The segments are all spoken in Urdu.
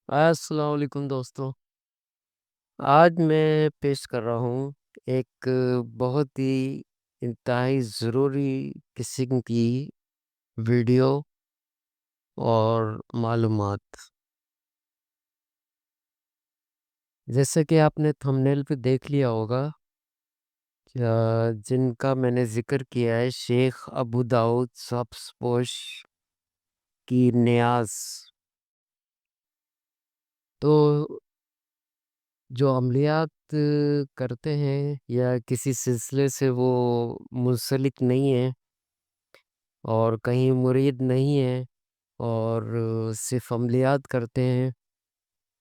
السلام علیکم دوستوں، آج میں پیش کر رہا ہوں ایک بہت ہی انتہائی ضروری قسم کی ویڈیو اور معلومات۔ جیسا کہ آپ نے تھمبنیل پہ دیکھ لیا ہوگا، جن کا میں نے ذکر کیا ہے شیخ ابو داؤد سبز کی نیاز۔ تو جو عملیات کرتے ہیں یا کسی سلسلے سے وہ منسلک نہیں ہیں اور کہیں مرید نہیں ہیں اور صرف عملیات کرتے ہیں،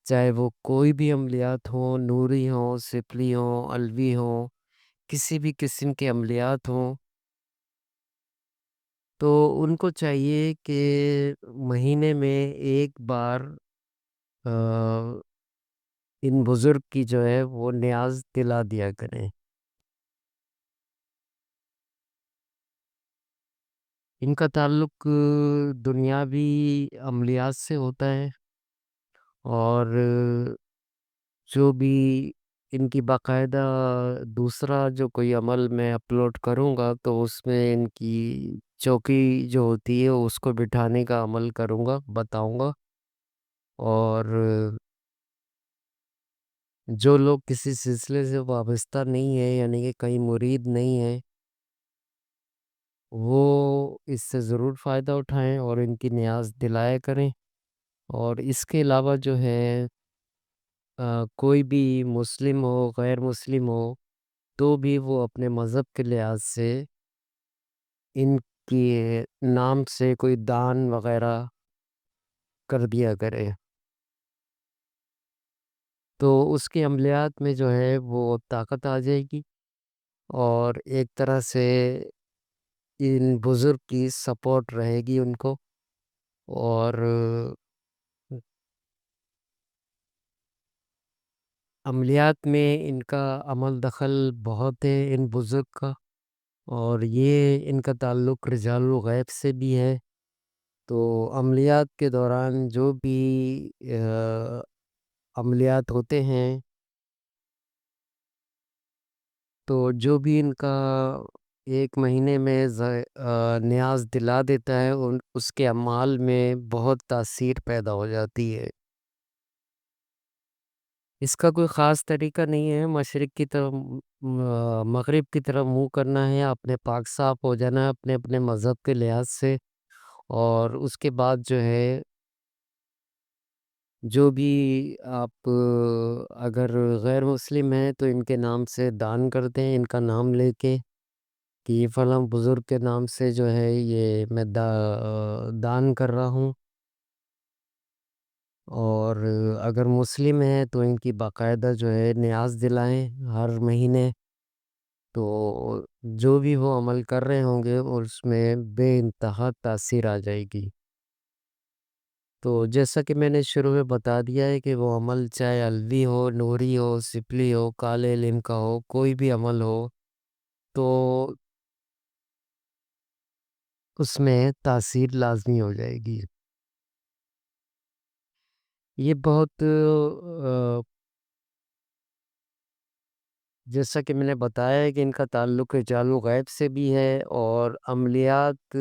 چاہے وہ کوئی بھی عملیات ہوں، نوری ہوں، سپلی ہوں، علوی ہوں، کسی بھی قسم کے عملیات ہوں، تو ان کو چاہیے کہ مہینے میں ایک بار آ، ان بزرگ کی جو ہے وہ نیاز دلا دیا کریں۔ ان کا تعلق دنیاوی عملیات سے ہوتا ہے، اور جو بھی ان کی باقاعدہ دوسرا جو کوئی عمل میں اپلوڈ کروں گا تو اس میں ان کی چوکی جو ہوتی ہے اس کو بٹھانے کا عمل کروں گا، بتاؤں گا۔ اور جو لوگ کسی سلسلے سے وابستہ نہیں ہے، یعنی کہ کہیں مرید نہیں ہے، وہ اس سے ضرور فائدہ اٹھائیں اور ان کی نیاز دلایا کریں۔ اور اس کے علاوہ جو ہے کوئی بھی مسلم ہو، غیر مسلم ہو، تو بھی وہ اپنے مذہب کے لحاظ سے ان کے نام سے کوئی دان وغیرہ کر دیا کرے، تو اس کی عملیات میں جو ہے وہ طاقت آ جائے گی، اور ایک طرح سے ان بزرگ کی سپورٹ رہے گی ان کو۔ اور عملیات میں ان کا عمل دخل بہت ہے ان بزرگ کا، اور یہ ان کا تعلق رجال الغیب سے بھی ہے۔ تو عملیات کے دوران جو بھی عملیات ہوتے ہیں، تو جو بھی ان کا ایک مہینے میں نیاز دلا دیتا ہے، اس کے اعمال میں بہت تاثیر پیدا ہو جاتی ہے۔ اس کا کوئی خاص طریقہ نہیں ہے، مشرق کی طرف مغرب کی طرف منہ کرنا ہے، اپنے پاک صاف ہو جانا ہے اپنے اپنے مذہب کے لحاظ سے، اور اس کے بعد جو ہے جو بھی آپ اگر غیر مسلم ہیں تو ان کے نام سے دان کرتے ہیں، ان کا نام لے کے کہ یہ فلاں بزرگ کے نام سے جو ہے یہ میں دان کر رہا ہوں۔ اور اگر مسلم ہیں تو ان کی باقاعدہ جو ہے نیاز دلائیں ہر مہینے، تو جو بھی وہ عمل کر رہے ہوں گے اس میں بے انتہا تاثیر آ جائے گی۔ تو جیسا کہ میں نے شروع میں بتا دیا ہے کہ وہ عمل چاہے علوی ہو، نوری ہو، سپلی ہو، کالے علم کا ہو، کوئی بھی عمل ہو، تو اس میں تاثیر لازمی ہو جائے گی۔ یہ بہت جیسا کہ میں نے بتایا ہے کہ ان کا تعلق رجال الغیب سے بھی ہے، اور عملیات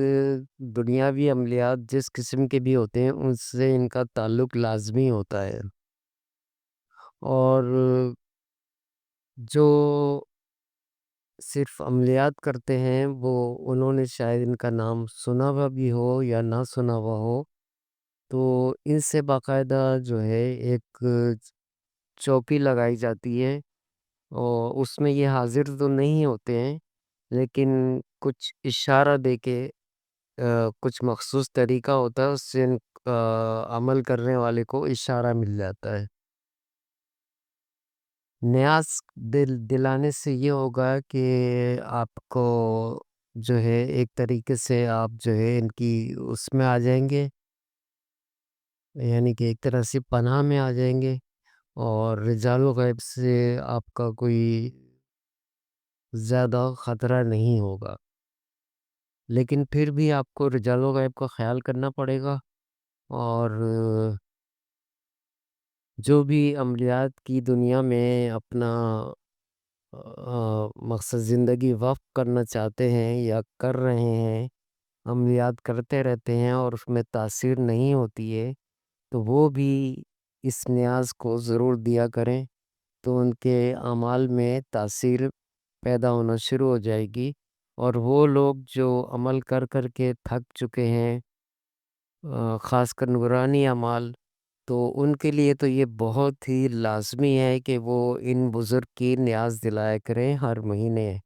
دنیاوی عملیات جس قسم کے بھی ہوتے ہیں ان سے ان کا تعلق لازمی ہوتا ہے۔ اور جو صرف عملیات کرتے ہیں وہ انہوں نے شاید ان کا نام سنا ہوا بھی ہو یا نہ سنا ہوا ہو، تو ان سے باقاعدہ جو ہے ایک چوکی لگائی جاتی ہے، اور اس میں یہ حاضر تو نہیں ہوتے ہیں، لیکن کچھ اشارہ دے کے کچھ مخصوص طریقہ ہوتا ہے، اس سے عمل کرنے والے کو اشارہ مل جاتا ہے۔ نیاز دلانے سے یہ ہوگا کہ آپ کو جو ہے ایک طریقے سے آپ جو ہے ان کی اس میں آ جائیں گے، یعنی کہ ایک طرح سے پناہ میں آ جائیں گے، اور رجال و غیب سے آپ کا کوئی زیادہ خطرہ نہیں ہوگا۔ لیکن پھر بھی آپ کو رجال و غیب کا خیال کرنا پڑے گا، اور جو بھی عملیات کی دنیا میں اپنا مقصد زندگی وقف کرنا چاہتے ہیں یا کر رہے ہیں، عملیات کرتے رہتے ہیں اور اس میں تاثیر نہیں ہوتی ہے، تو وہ بھی اس نیاز کو ضرور دیا کریں، تو ان کے اعمال میں تاثیر پیدا ہونا شروع ہو جائے گی، اور وہ لوگ جو عمل کر کر کے تھک چکے ہیں، خاص کر نورانی اعمال، تو ان کے لیے تو یہ بہت ہی لازمی ہے کہ وہ ان بزرگ کی نیاز دلایا کریں ہر مہینے۔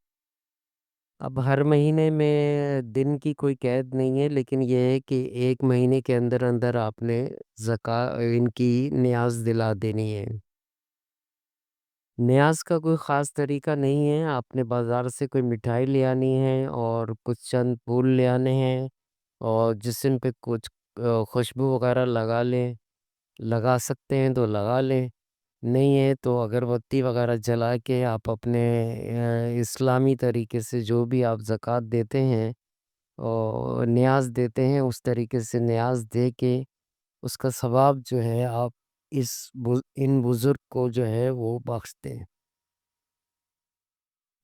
اب ہر مہینے میں دن کی کوئی قید نہیں ہے، لیکن یہ ہے کہ ایک مہینے کے اندر اندر آپ نے ان کی نیاز دلا دینی ہے۔ نیاز کا کوئی خاص طریقہ نہیں ہے، آپ نے بازار سے کوئی مٹھائی لے آنی ہے اور کچھ چند پھول لے آنے ہیں، اور جسم پہ کچھ خوشبو وغیرہ لگا لیں، لگا سکتے ہیں تو لگا لیں، نہیں ہے تو اگربتی وغیرہ جلا کے آپ اپنے اسلامی طریقے سے جو بھی آپ زکوٰۃ دیتے ہیں اور نیاز دیتے ہیں، اس طریقے سے نیاز دے کے اس کا ثواب جو ہے آپ اس ان بزرگ کو جو ہے وہ بخش دیں۔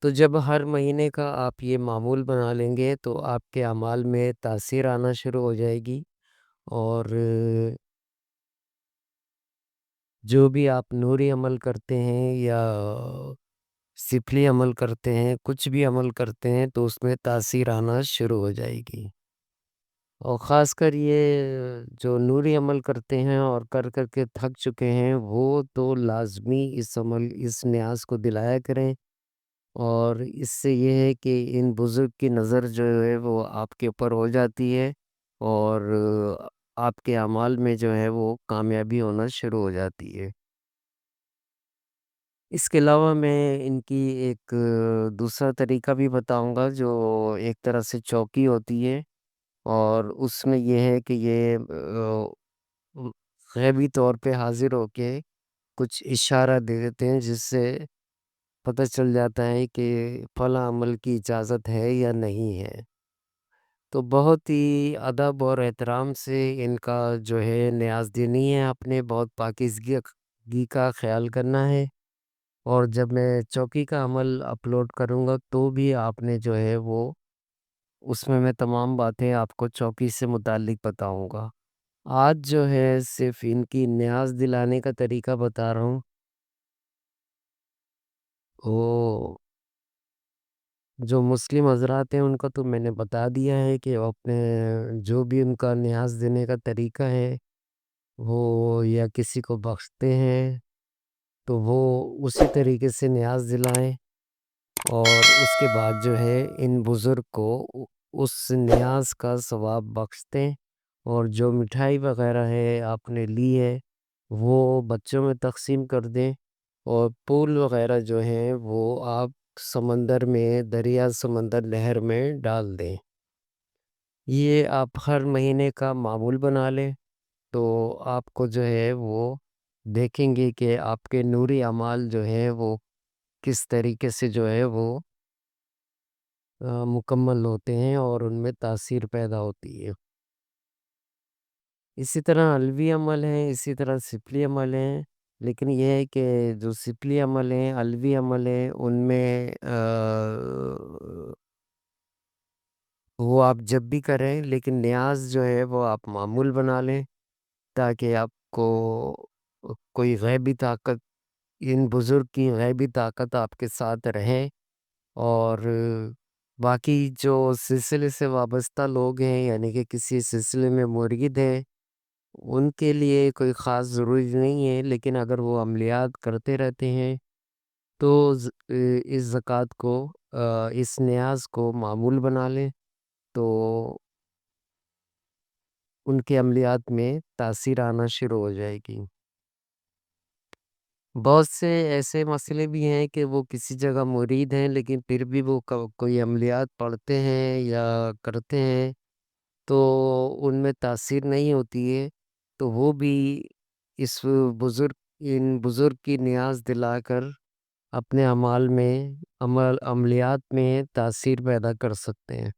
تو جب ہر مہینے کا آپ یہ معمول بنا لیں گے تو آپ کے اعمال میں تاثیر آنا شروع ہو جائے گی، اور جو بھی آپ نوری عمل کرتے ہیں یا سفلی عمل کرتے ہیں، کچھ بھی عمل کرتے ہیں تو اس میں تاثیر آنا شروع ہو جائے گی، اور خاص کر یہ جو نوری عمل کرتے ہیں اور کر کر کے تھک چکے ہیں، وہ تو لازمی اس نیاز کو دلایا کریں، اور اس سے یہ ہے کہ ان بزرگ کی نظر جو ہے وہ آپ کے اوپر ہو جاتی ہے، اور آپ کے اعمال میں جو ہے وہ کامیابی ہونا شروع ہو جاتی ہے۔ اس کے علاوہ میں ان کی ایک دوسرا طریقہ بھی بتاؤں گا، جو ایک طرح سے چوکی ہوتی ہے، اور اس میں یہ ہے کہ یہ غیبی طور پہ حاضر ہو کے کچھ اشارہ دے دیتے ہیں، جس سے پتہ چل جاتا ہے کہ فلاں عمل کی اجازت ہے یا نہیں ہے۔ تو بہت ہی ادب اور احترام سے ان کا جو ہے نیاز دینی ہے، اپنے بہت پاکیزگی کا خیال کرنا ہے، اور جب میں چوکی کا عمل اپلوڈ کروں گا تو بھی آپ نے جو ہے وہ اس میں تمام باتیں آپ کو چوکی سے متعلق بتاؤں گا۔ آج جو ہے صرف ان کی نیاز دلانے کا طریقہ بتا رہا ہوں۔ وہ جو مسلم حضرات ہیں ان کا تو میں نے بتا دیا ہے کہ وہ اپنے جو بھی ان کا نیاز دینے کا طریقہ ہے، وہ یا کسی کو بخشتے ہیں تو وہ اسی طریقے سے نیاز دلائیں، اور اس کے بعد جو ہے ان بزرگ کو اس نیاز کا ثواب بخش دیں، اور جو مٹھائی وغیرہ ہے آپ نے لی ہے وہ بچوں میں تقسیم کر دیں، اور پھول وغیرہ جو ہیں وہ آپ سمندر میں، دریا سمندر نہر میں ڈال دیں۔ یہ آپ ہر مہینے کا معمول بنا لیں، تو آپ کو جو ہے وہ دیکھیں گے کہ آپ کے نوری اعمال جو ہے وہ کس طریقے سے جو ہے وہ مکمل ہوتے ہیں اور ان میں تاثیر پیدا ہوتی ہے۔ اسی طرح علوی عمل ہیں، اسی طرح سفلی عمل ہیں، لیکن یہ ہے کہ جو سفلی عمل ہیں، علوی عمل ہیں، ان میں وہ آپ جب بھی کریں، لیکن نیاز جو ہے وہ آپ معمول بنا لیں، تاکہ آپ کو کوئی غیبی طاقت، ان بزرگ کی غیبی طاقت آپ کے ساتھ رہے، اور باقی جو سلسلے سے وابستہ لوگ ہیں، یعنی کہ کسی سلسلے میں مرید ہیں، ان کے لیے کوئی خاص ضروری نہیں ہے، لیکن اگر وہ عملیات کرتے رہتے ہیں تو اس زکوٰۃ کو، اس نیاز کو معمول بنا لیں، تو ان کے عملیات میں تاثیر آنا شروع ہو جائے گی۔ بہت سے ایسے مسئلے بھی ہیں کہ وہ کسی جگہ مرید ہیں، لیکن پھر بھی وہ کوئی عملیات پڑھتے ہیں یا کرتے ہیں تو ان میں تاثیر نہیں ہوتی ہے، تو وہ بھی اس بزرگ ان بزرگ کی نیاز دلا کر اپنے اعمال میں، عملیات میں تاثیر پیدا کر سکتے ہیں۔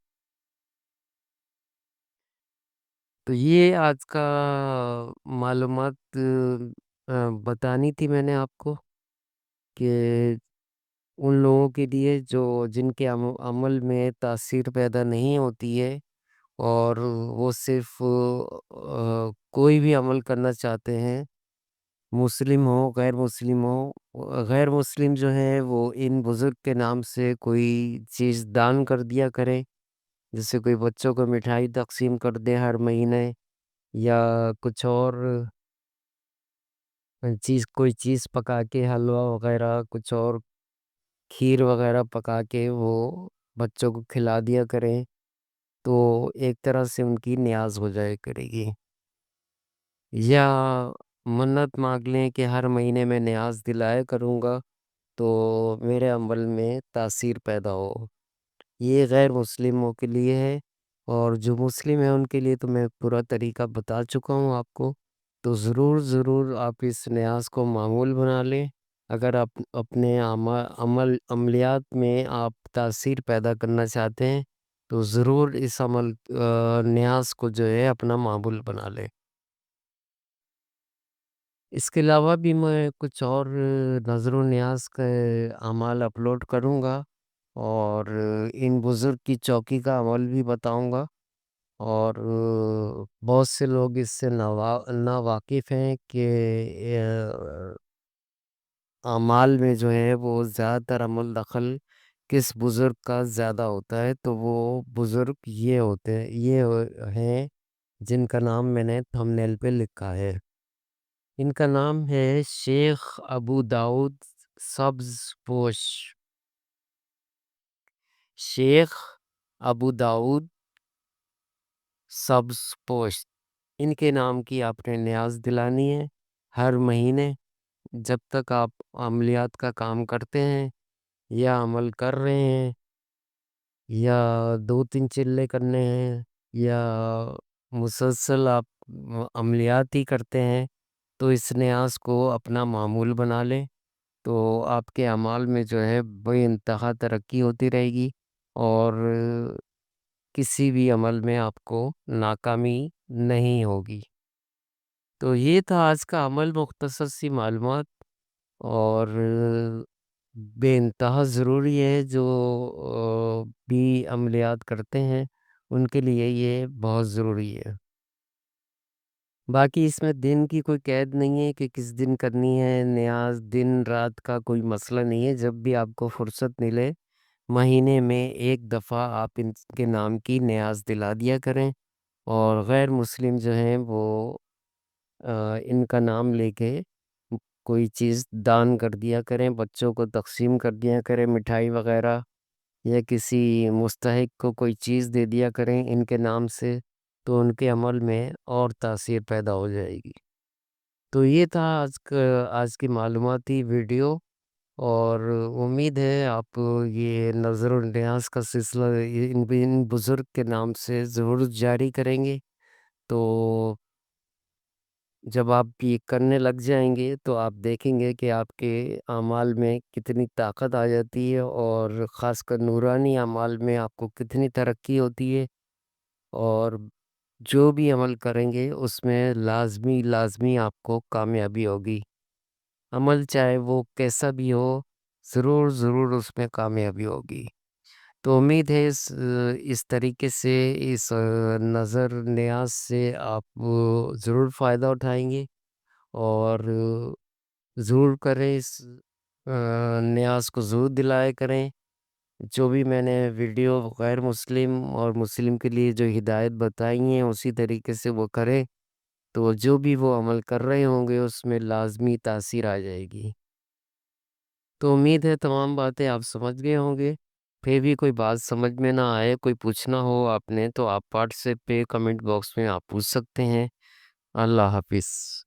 تو یہ آج کا معلومات بتانی تھی میں نے آپ کو کہ ان لوگوں کے لیے جو جن کے عمل میں تاثیر پیدا نہیں ہوتی ہے، اور وہ صرف کوئی بھی عمل کرنا چاہتے ہیں، مسلم ہو غیر مسلم ہو، غیر مسلم جو ہے وہ ان بزرگ کے نام سے کوئی چیز دان کر دیا کرے، جیسے کوئی بچوں کو مٹھائی تقسیم کر دے ہر مہینے، یا کچھ اور چیز، کوئی چیز پکا کے حلوہ وغیرہ کچھ اور کھیر وغیرہ پکا کے وہ بچوں کو کھلا دیا کریں، تو ایک طرح سے ان کی نیاز ہو جائے کرے گی۔ یا منت مانگ لیں کہ ہر مہینے میں نیاز دلایا کروں گا تو میرے عمل میں تاثیر پیدا ہو۔ یہ غیر مسلموں کے لیے ہے، اور جو مسلم ہیں ان کے لیے تو میں پورا طریقہ بتا چکا ہوں آپ کو، تو ضرور ضرور آپ اس نیاز کو معمول بنا لیں۔ اگر آپ اپنے عملیات میں آپ تاثیر پیدا کرنا چاہتے ہیں تو ضرور اس نیاز کو جو ہے اپنا معمول بنا لیں۔ اس کے علاوہ بھی میں کچھ اور نظر و نیاز کے اعمال اپلوڈ کروں گا، اور ان بزرگ کی چوکی کا عمل بھی بتاؤں گا، اور بہت سے لوگ اس سے ناواقف ہیں کہ اعمال میں جو ہے وہ زیادہ تر عمل دخل کس بزرگ کا زیادہ ہوتا ہے، تو وہ بزرگ یہ ہیں جن کا نام میں نے تھمبنیل پہ لکھا ہے۔ ان کا نام ہے شیخ ابو داؤد سبز پوش، شیخ ابو داؤد سبز پوش۔ ان کے نام کی آپ نے نیاز دلانی ہے ہر مہینے، جب تک آپ عملیات کا کام کرتے ہیں یا عمل کر رہے ہیں، یا 2-3 چلے کرنے ہیں، یا مسلسل آپ عملیات ہی کرتے ہیں، تو اس نیاز کو اپنا معمول بنا لیں، تو آپ کے اعمال میں جو ہے بے انتہا ترقی ہوتی رہے گی، اور کسی بھی عمل میں آپ کو ناکامی نہیں ہوگی۔ تو یہ تھا آج کا عمل، مختصر سی معلومات، اور بے انتہا ضروری ہے، جو بھی عملیات کرتے ہیں ان کے لیے یہ بہت ضروری ہے۔ باقی اس میں دن کی کوئی قید نہیں ہے کہ کس دن کرنی ہے نیاز، دن رات کا کوئی مسئلہ نہیں ہے، جب بھی آپ کو فرصت ملے مہینے میں ایک دفعہ آپ ان کے نام کی نیاز دلا دیا کریں، اور غیر مسلم جو ہیں وہ ان کا نام لے کے کوئی چیز دان کر دیا کریں، بچوں کو تقسیم کر دیا کریں مٹھائی وغیرہ، یا کسی مستحق کو کوئی چیز دے دیا کریں ان کے نام سے، تو ان کے عمل میں اور تاثیر پیدا ہو جائے گی۔ تو یہ تھا آج کی معلوماتی ویڈیو، اور امید ہے آپ یہ نظر و نیاز کا سلسلہ ان بزرگ کے نام سے ضرور جاری کریں گے، تو جب آپ یہ کرنے لگ جائیں گے تو آپ دیکھیں گے کہ آپ کے اعمال میں کتنی طاقت آ جاتی ہے، اور خاص کر نورانی اعمال میں آپ کو کتنی ترقی ہوتی ہے، اور جو بھی عمل کریں گے اس میں لازمی لازمی آپ کو کامیابی ہوگی۔ عمل چاہے وہ کیسا بھی ہو، ضرور ضرور اس میں کامیابی ہوگی۔ تو امید ہے اس طریقے سے اس نظر نیاز سے آپ ضرور فائدہ اٹھائیں گے، اور ضرور کریں، اس نیاز کو ضرور دلائے کریں۔ جو بھی میں نے ویڈیو غیر مسلم اور مسلم کے لیے جو ہدایت بتائی ہیں اسی طریقے سے وہ کریں، تو جو بھی وہ عمل کر رہے ہوں گے اس میں لازمی تاثیر آ جائے گی۔ تو امید ہے تمام باتیں آپ سمجھ گئے ہوں گے۔ پھر بھی کوئی بات سمجھ میں نہ آئے، کوئی پوچھنا ہو آپ نے، تو آپ واٹس ایپ پہ کمنٹ باکس میں آپ پوچھ سکتے ہیں۔ اللہ حافظ۔